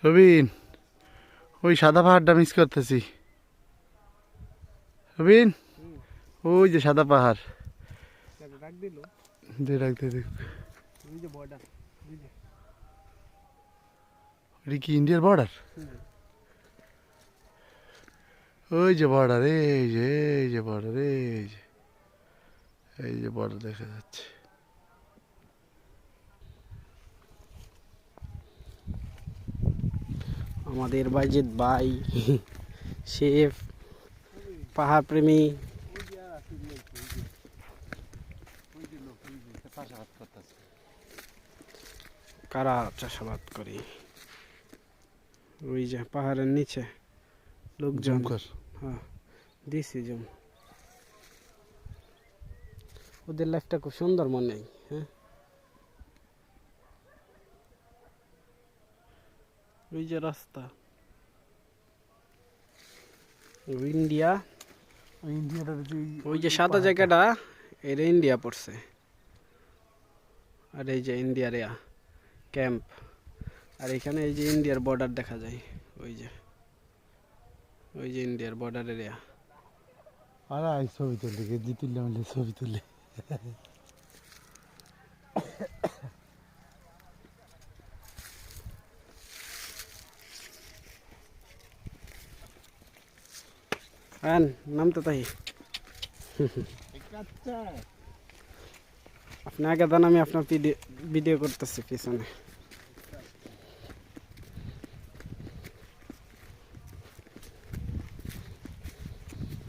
রবিন, ওই সাদা পাহাড়টা মিস করতেছি। রবিন, ওই যে সাদা পাহাড়। ডাক দিল দেখ দেখ, ওই যে বর্ডার, এটা কি ইন্ডিয়ার বর্ডার? ওই যে বর্ডার, এই যে বর্ডার, এই যে বর্ডার দেখা যাচ্ছে। আমাদের বাইজিৎ ভাই শেফ পাহাড় প্রেমী। কারা চাষাবাদ করে ওই যে পাহাড়ের নিচে লোকজন। হ্যাঁ, দিছি জম। ওদের লাইফটা খুব সুন্দর মনে হয়। হ্যাঁ, ওই যে রাস্তা ইন্ডিয়া, ওই যে সাদা জায়গাটা এটা ইন্ডিয়া পড়ছে। আর এই যে ইন্ডিয়ার ক্যাম্প, আর এখানে এই যে ইন্ডিয়ার বর্ডার দেখা যায়। ওই যে ইন্ডিয়ার বর্ডার এরিয়া। আরে ছবি তুললে গেঞ্জি তুললে আমাদের ছবি তুললে। আন নাম তো তাই আপনি আগে দেন, আমি আপনার ভিডিও করতেছি পিছনে।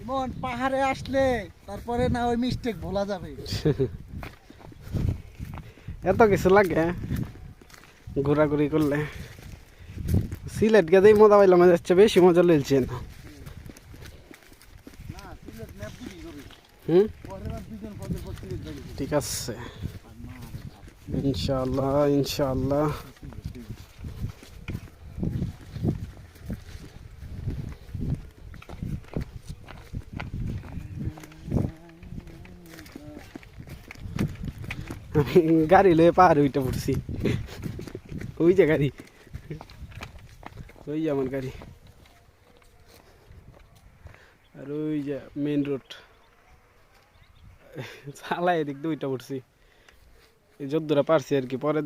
ইমন, পাহাড়ে আসলে তারপরে না ওই মিস্টেক ভোলা যাবে। এত কিছু লাগে ঘোরাঘুরি করলে। সিলেট গেলেই মজা পাইলাম, যাচ্ছে বেশি মজা লইছে না। হুম, ঠিক আছে, ইনশাআল্লাহ ইনশাআল্লাহ। গাড়ি লয়ে পাহাড়ে উঠে পড়ছি। ওই যে গাড়ি, ওই যে আমার গাড়ি, আর ওই যে মেন রোড চালাই এদিক দিয়ে উঠে পড়ছি। এই যদ্দুরা পারছি আর কি, পরে